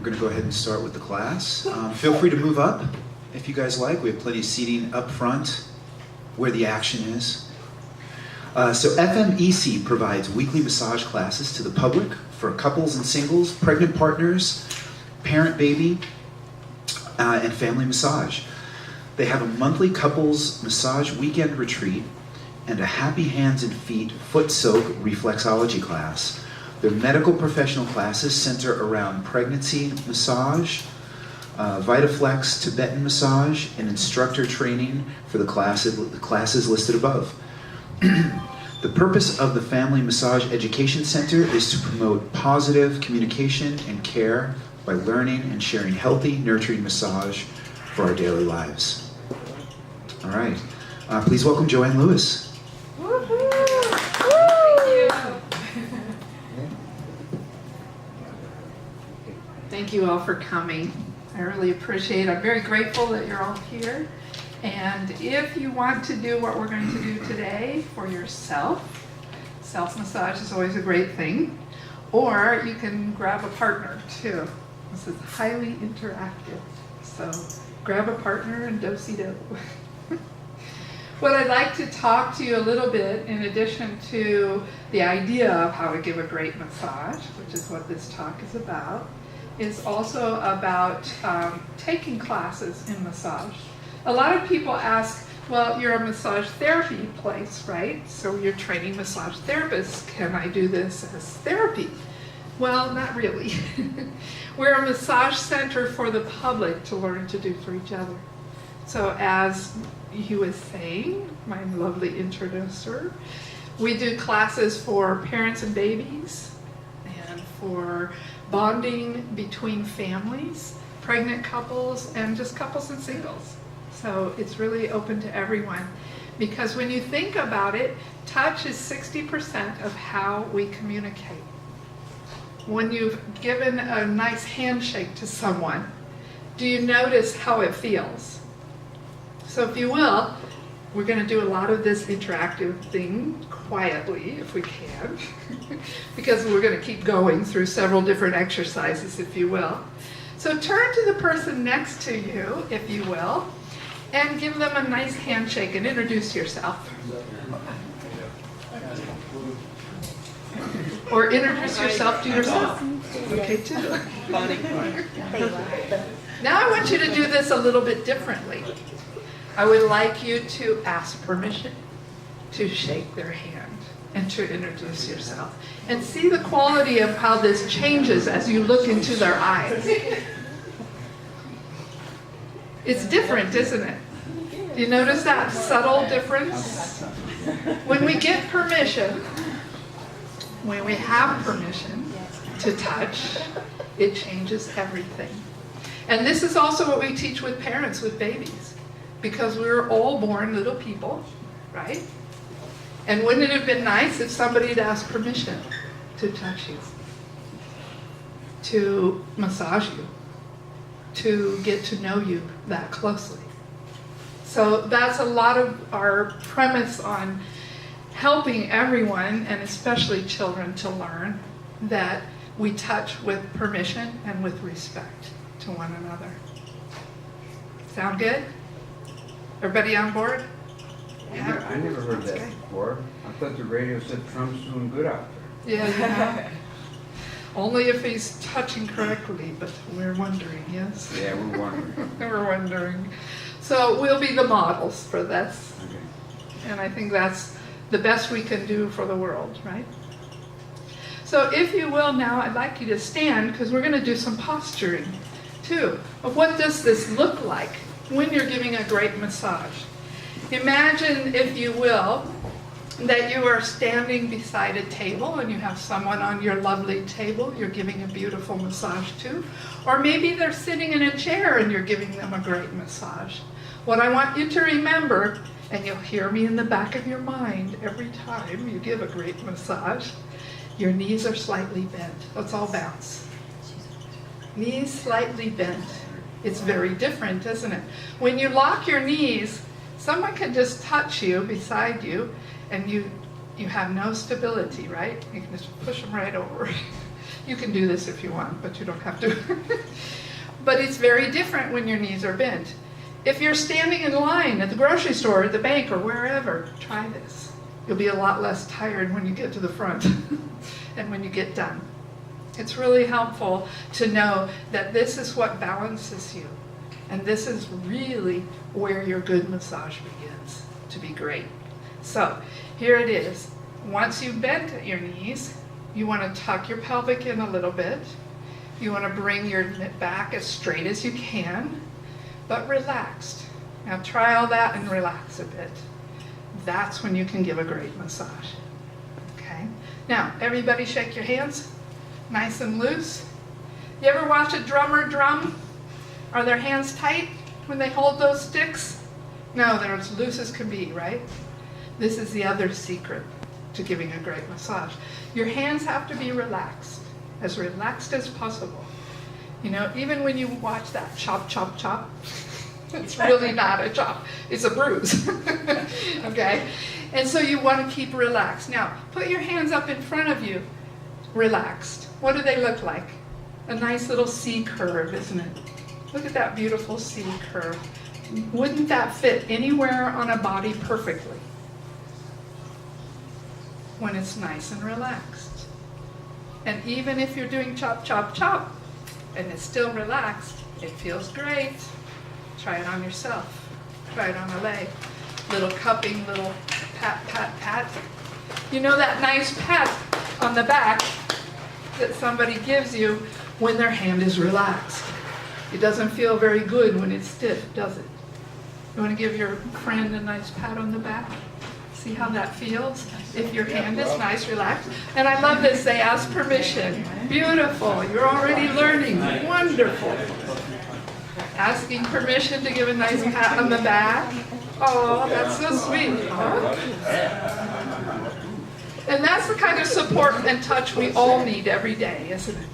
we're going to go ahead and start with the class. Feel free to move up if you guys like. We have plenty of seating up front where the action is. So FMEC provides weekly massage classes to the public for couples and singles, pregnant partners, parent-baby, and family massage. They have a monthly couples massage weekend retreat and a happy hands and feet foot soak reflexology class. Their medical professional classes center around pregnancy massage, VitaFlex Tibetan massage, and instructor training for the classes listed above. The purpose of the Family Massage Education Center is to promote positive communication and care by learning and sharing healthy, nurturing massage for our daily lives. All right, please welcome Joanne Lewis. Thank you all for coming. I really appreciate it. I'm very grateful that you're all here. And if you want to do what we're going to do today for yourself, self-massage is always a great thing, or you can grab a partner too. This is highly interactive. So grab a partner and do-si-do. What I'd like to talk to you a little bit, in addition to the idea of how to give a great massage, which is what this talk is about, is also about taking classes in massage. A lot of people ask, well, you're a massage therapy place, right? So you're training massage therapists. Can I do this as therapy? Well, not really. We're a massage center for the public to learn to do for each other. So as he was saying, my lovely introducer, we do classes for parents and babies and for bonding between families, pregnant couples, and just couples and singles. So it's really open to everyone. Because when you think about it, touch is 60% of how we communicate. When you've given a nice handshake to someone, do you notice how it feels? So if you will, we're going to do a lot of this interactive thing quietly, if we can, because we're going to keep going through several different exercises, if you will. So turn to the person next to you, if you will, and give them a nice handshake and introduce yourself. Or introduce yourself to yourself. Okay, too. Now I want you to do this a little bit differently. I would like you to ask permission to shake their hand and to introduce yourself. And see the quality of how this changes as you look into their eyes. It's different, isn't it? Do you notice that subtle difference? When we get permission, when we have permission to touch, it changes everything. And this is also what we teach with parents with babies, because we're all born little people, right? And wouldn't it have been nice if somebody had asked permission to touch you, to massage you, to get to know you that closely? So that's a lot of our premise on helping everyone, and especially children, to learn that we touch with permission and with respect to one another. Sound good? Everybody on board? Yeah. I never heard that before. I thought the radio said Trump's doing good out there. Yeah, yeah. Only if he's touching correctly, but we're wondering, yes? Yeah, we're wondering. We're wondering. So we'll be the models for this. Okay. And I think that's the best we can do for the world, right? So if you will now, I'd like you to stand, because we're going to do some posturing too, of what does this look like when you're giving a great massage. Imagine, if you will, that you are standing beside a table and you have someone on your lovely table you're giving a beautiful massage to, or maybe they're sitting in a chair and you're giving them a great massage. What I want you to remember, and you'll hear me in the back of your mind every time you give a great massage, your knees are slightly bent. Let's all bounce. Knees slightly bent. It's very different, isn't it? When you lock your knees, someone can just touch you beside you and you have no stability, right? You can just push them right over. You can do this if you want, but you don't have to. But it's very different when your knees are bent. If you're standing in line at the grocery store, at the bank, or wherever, try this. You'll be a lot less tired when you get to the front and when you get done. It's really helpful to know that this is what balances you. And this is really where your good massage begins to be great. So here it is. Once you've bent at your knees, you want to tuck your pelvic in a little bit. You want to bring your back as straight as you can, but relaxed. Now try all that and relax a bit. That's when you can give a great massage. Okay? Now, everybody shake your hands, nice and loose. You ever watch a drummer drum? Are their hands tight when they hold those sticks? No, they're as loose as can be, right? This is the other secret to giving a great massage. Your hands have to be relaxed as possible. You know, even when you watch that chop, chop, chop, it's really not a chop, it's a bruise. Okay? And so you want to keep relaxed. Now, put your hands up in front of you, relaxed. What do they look like? A nice little C curve, isn't it? Look at that beautiful C curve. Wouldn't that fit anywhere on a body perfectly? When it's nice and relaxed. And even if you're doing chop, chop, chop, and it's still relaxed, it feels great. Try it on yourself. Try it on a leg. Little cupping, little pat, pat, pat. You know that nice pat on the back that somebody gives you when their hand is relaxed. It doesn't feel very good when it's stiff, does it? You want to give your friend a nice pat on the back? See how that feels? If your hand is nice, relaxed. And I love this, they ask permission. Beautiful, you're already learning. Wonderful. Asking permission to give a nice pat on the back. Oh, that's so sweet. Huh? And that's the kind of support and touch we all need every day, isn't it?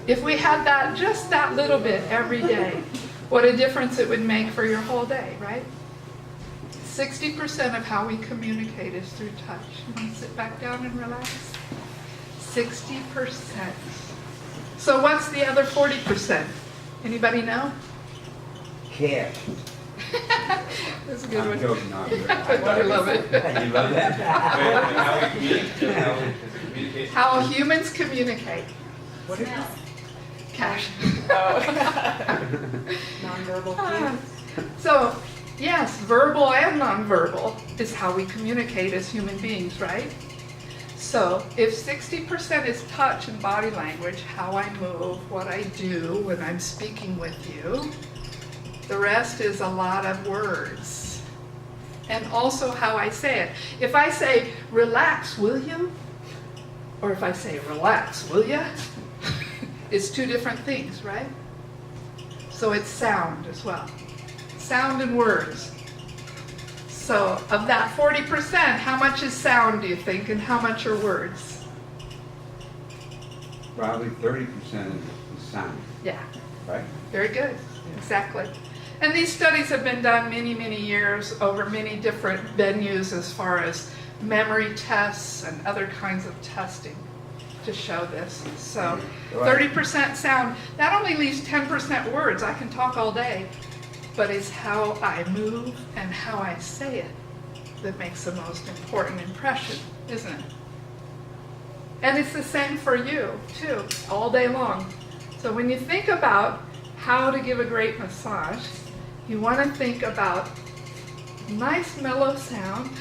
If we had that, just that little bit every day, what a difference it would make for your whole day, right? 60% of how we communicate is through touch. You want to sit back down and relax? 60%. So what's the other 40%? Anybody know? Cash. That's a good I'm one. joking, no, I'm joking. I love it. You love that? How humans communicate. What is that? Cash. Nonverbal cues. So, yes, verbal and nonverbal is how we communicate as human beings, right? So, if 60% is touch and body language, how I move, what I do when I'm speaking with you, the rest is a lot of words. And also how I say it. If I say, relax, will you? Or if I say, relax, will ya? It's two different things, right? So it's sound as well. Sound and words. So of that 40%, how much is sound, do you think, and how much are words? Probably 30% is sound, Yeah, right? very good. Exactly. And these studies have been done many, many years over many different venues as far as memory tests and other kinds of testing to show this. So 30% sound, that only leaves 10% words. I can talk all day, but it's how I move and how I say it that makes the most important impression, isn't it? And it's the same for you, too, all day long. So when you think about how to give a great massage, you want to think about nice mellow sound,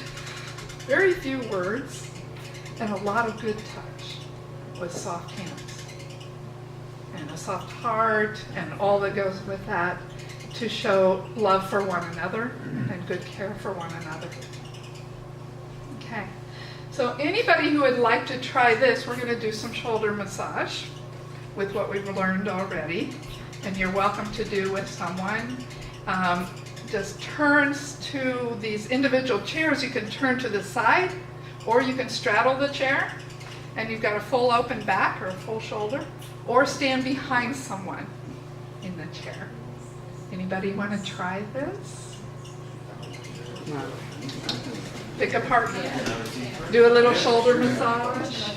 very few words, and a lot of good touch with soft hands. And a soft heart and all that goes with that to show love for one another and good care for one another. Okay, so anybody who would like to try this, we're going to do some shoulder massage with what we've learned already. And you're welcome to do with someone. Just turns to these individual chairs. You can turn to the side, or you can straddle the chair, and you've got a full open back or a full shoulder, or stand behind someone in the chair. Anybody want to try this? Pick a partner. Do a little shoulder massage.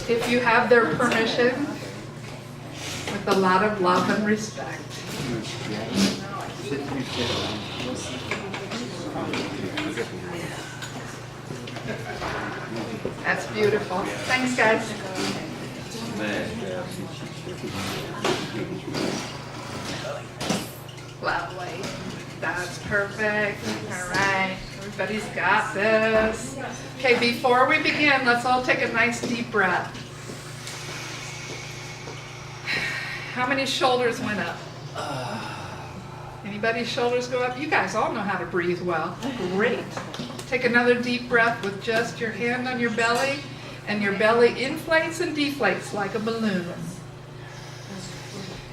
if you have their permission, with a lot of love and respect. That's beautiful. Thanks, guys. Lovely. That's perfect. All right. Everybody's got this. Okay, before we begin, let's all take a nice deep breath. How many shoulders went up? Anybody's shoulders go up? You guys all know how to breathe well. Great. Take another deep breath with just your hand on your belly, and your belly inflates and deflates like a balloon.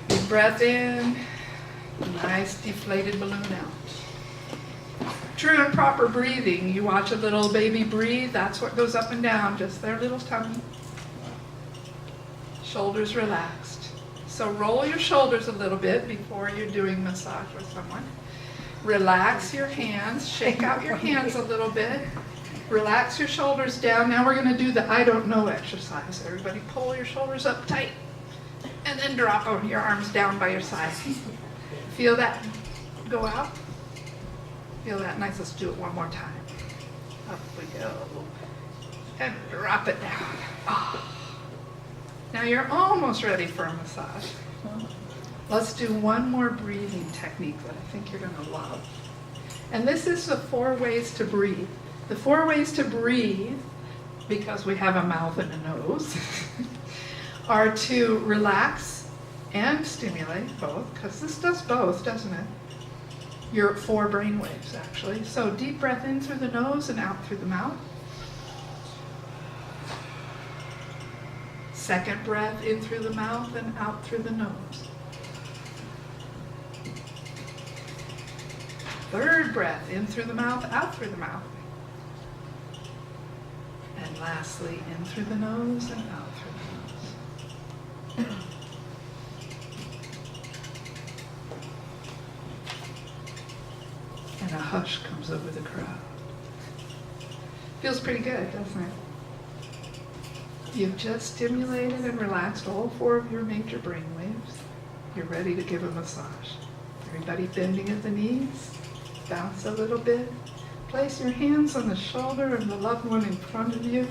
Deep breath in, nice deflated balloon out. True and proper breathing. You watch a little baby breathe, that's what goes up and down, just their little tummy. Shoulders relaxed. So roll your shoulders a little bit before you're doing massage with someone. Relax your hands, shake out your hands a little bit. Relax your shoulders down. Now we're going to do the I don't know exercise. Everybody pull your shoulders up tight and then drop your arms down by your side. Feel that go out? Feel that? Nice. Let's do it one more time. Up we go. And drop it down. Oh. Now you're almost ready for a massage. Let's do one more breathing technique that I think you're going to love. And this is the 4 ways to breathe. The 4 ways to breathe, because we have a mouth and a nose, are to relax and stimulate both, because this does both, doesn't it? Your 4 brain waves, actually. So deep breath in through the nose and out through the mouth. Second breath in through the mouth and out through the nose. Third breath in through the mouth, out through the mouth. And lastly, in through the nose and out through the nose. And a hush comes over the crowd. Feels pretty good, doesn't it? You've just stimulated and relaxed all 4 of your major brain waves. You're ready to give a massage. Everybody bending at the knees. Bounce a little bit. Place your hands on the shoulder of the loved one in front of you.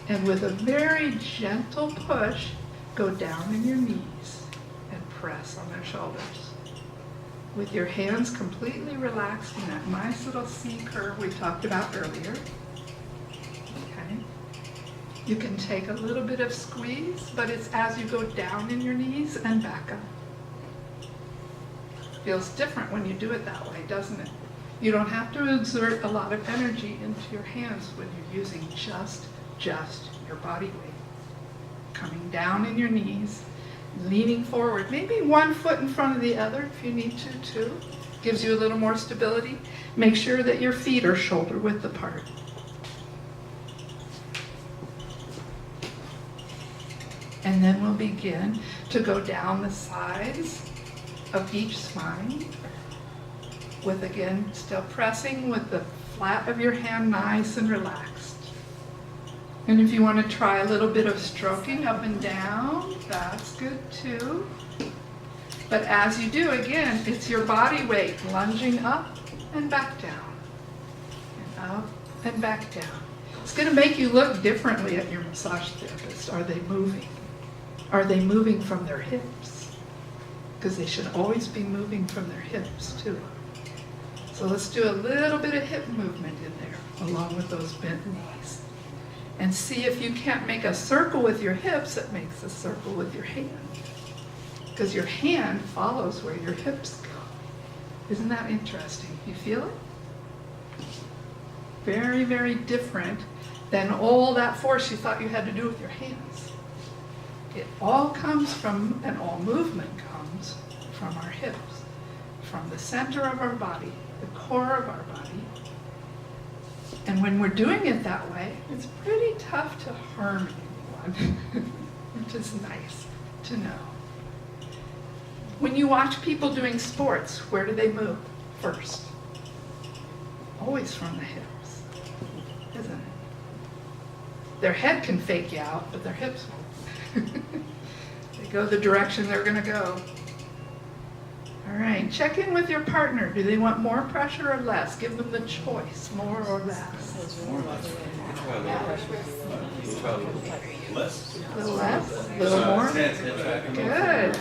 And with a very gentle push, go down in your knees and press on their shoulders. With your hands completely relaxed in that nice little C curve we talked about earlier. You can take a little bit of squeeze, but it's as you go down in your knees and back up. Feels different when you do it that way, doesn't it? You don't have to exert a lot of energy into your hands when you're using just your body weight. Coming down in your knees, leaning forward, maybe 1 foot in front of the other if you need to too. Gives you a little more stability. Make sure that your feet are shoulder width apart. And then we'll begin to go down the sides of each spine with, again, still pressing with the flat of your hand nice and relaxed. And if you want to try a little bit of stroking up and down, that's good too. But as you do, again, it's your body weight lunging up and back down. And up and back down. It's going to make you look differently at your massage therapist. Are they moving? Are they moving from their hips? Because they should always be moving from their hips too. So let's do a little bit of hip movement in there, along with those bent knees. And see if you can't make a circle with your hips that makes a circle with your hand. Because your hand follows where your hips go. Isn't that interesting? You feel it? Very, very different than all that force you thought you had to do with your hands. It all comes from, and all movement comes from our hips, from the center of our body, the core of our body. And when we're doing it that way, it's pretty tough to harm anyone, which is nice to know. When you watch people doing sports, where do they move first? Always from the hips, isn't it? Their head can fake you out, but their hips won't. They go the direction they're going to go. All right, check in with your partner. Do they want more pressure or less? Give them the choice, more or less. Less. A little less? A little more? Good.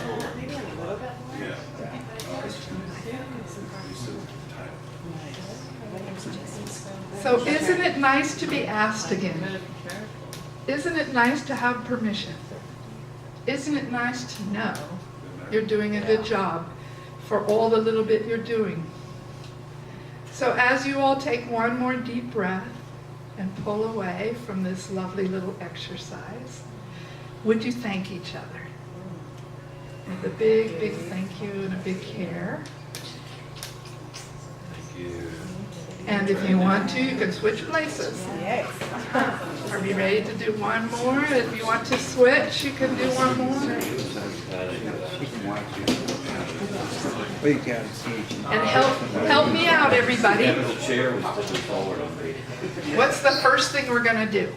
So isn't it nice to be asked again? Isn't it nice to have permission? Isn't it nice to know you're doing a good job for all the little bit you're doing? So as you all take one more deep breath and pull away from this lovely little exercise, would you thank each other? With a big, big thank you and a big care. Thank you. And if you want to, you can switch places. Are we ready to do one more? If you want to switch, you can do one more. Well, you can't see. And help me out, everybody. The chair was tilted forward on me. What's the first thing we're going to do?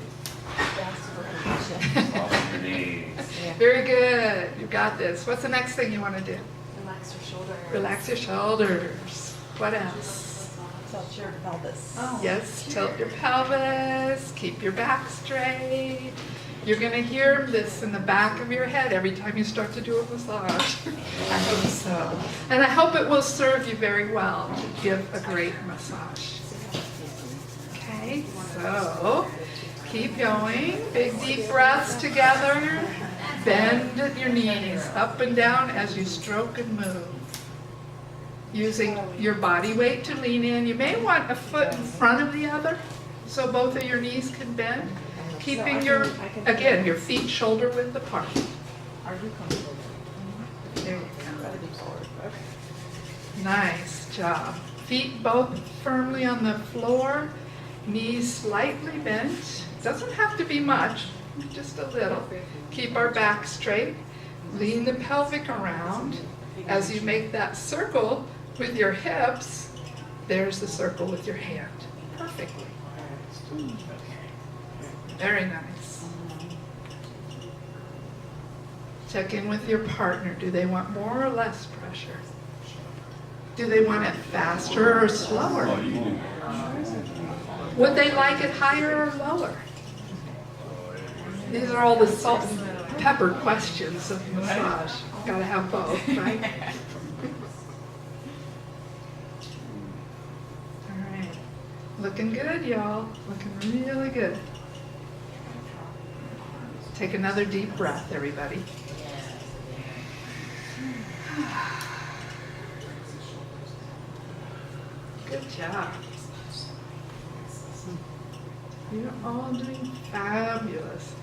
Off your knees. Very good. You got this. What's the next thing you want to do? Relax your shoulders. Relax your shoulders. What else? Tilt your pelvis. Yes, tilt your pelvis. Keep your back straight. You're going to hear this in the back of your head every time you start to do a massage. I hope so. And I hope it will serve you very well to give a great massage. Okay, so keep going. Big deep breaths together. Bend your knees up and down as you stroke and move. Using your body weight to lean in. You may want a foot in front of the other so both of your knees can bend. Keeping your feet shoulder width apart. Are you comfortable? There you go. Nice job. Feet both firmly on the floor, knees slightly bent. Doesn't have to be much, just a little. Keep our back straight. Lean the pelvic around. As you make that circle with your hips, there's the circle with your hand. Perfectly. Very nice. Check in with your partner. Do they want more or less pressure? Do they want it faster or slower? Would they like it higher or lower? These are all the salt and pepper questions of massage. Gotta have both, right? All right. Looking good, y'all. Looking really good. Take another deep breath, everybody. Good job. You're all doing fabulously.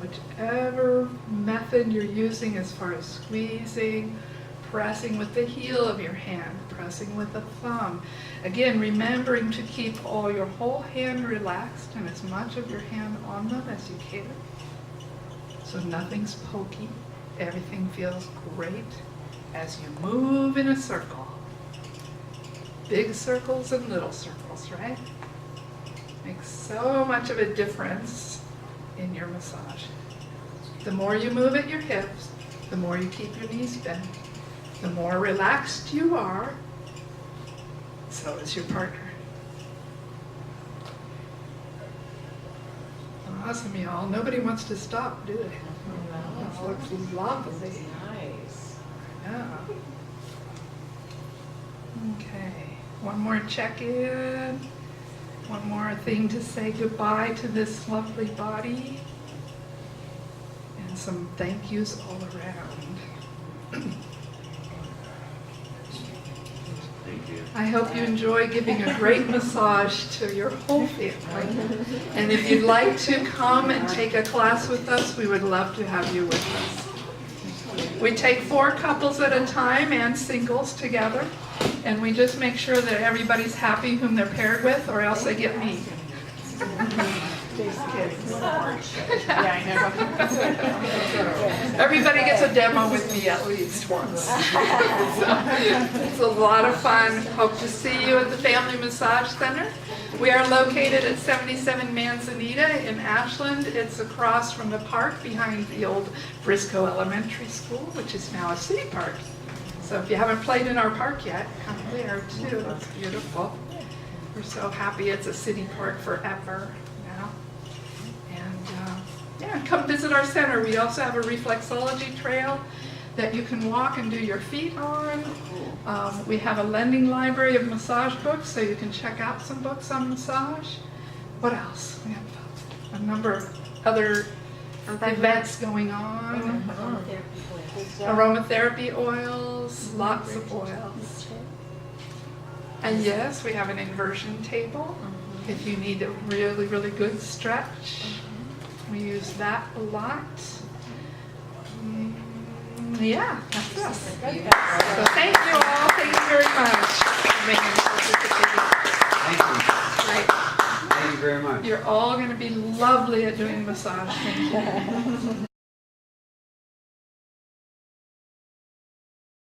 Whichever method you're using as far as squeezing, pressing with the heel of your hand, pressing with the thumb. Again, remembering to keep all your whole hand relaxed and as much of your hand on them as you can. So nothing's pokey. Everything feels great as you move in a circle. Big circles and little circles, right? Makes so much of a difference in your massage. The more you move at your hips, the more you keep your knees bent, the more relaxed you are, so is your partner. Awesome, y'all. Nobody wants to stop, do they? That looks lovely. Nice. Yeah. Okay. One more check-in. One more thing to say goodbye to this lovely body. And some thank yous all around. Thank you. I hope you enjoy giving a great massage to your whole family. And if you'd like to come and take a class with us, we would love to have you with us. We take 4 couples at a time and singles together, and we just make sure that everybody's happy whom they're paired with, or else they get me. Yeah, I know. Everybody gets a demo with me at least once. So, it's a lot of fun. Hope to see you at the Family Massage Center. We are located at 77 Manzanita in Ashland. It's across from the park behind the old Briscoe Elementary School, which is now a city park. So if you haven't played in our park yet, come there too. It's beautiful. We're so happy it's a city park forever now. And yeah, come visit our center. We also have a reflexology trail that you can walk and do your feet on. We have a lending library of massage books, so you can check out some books on massage. What else? We have a number of other events going on. Aromatherapy oils, lots of oils. And yes, we have an inversion table if you need a really, really good stretch. We use that a lot. Yeah, that's us. So thank you all. Thank you very much for making me participate. Thank you. Right. Thank you very much. You're all going to be lovely at doing massage. Thank you.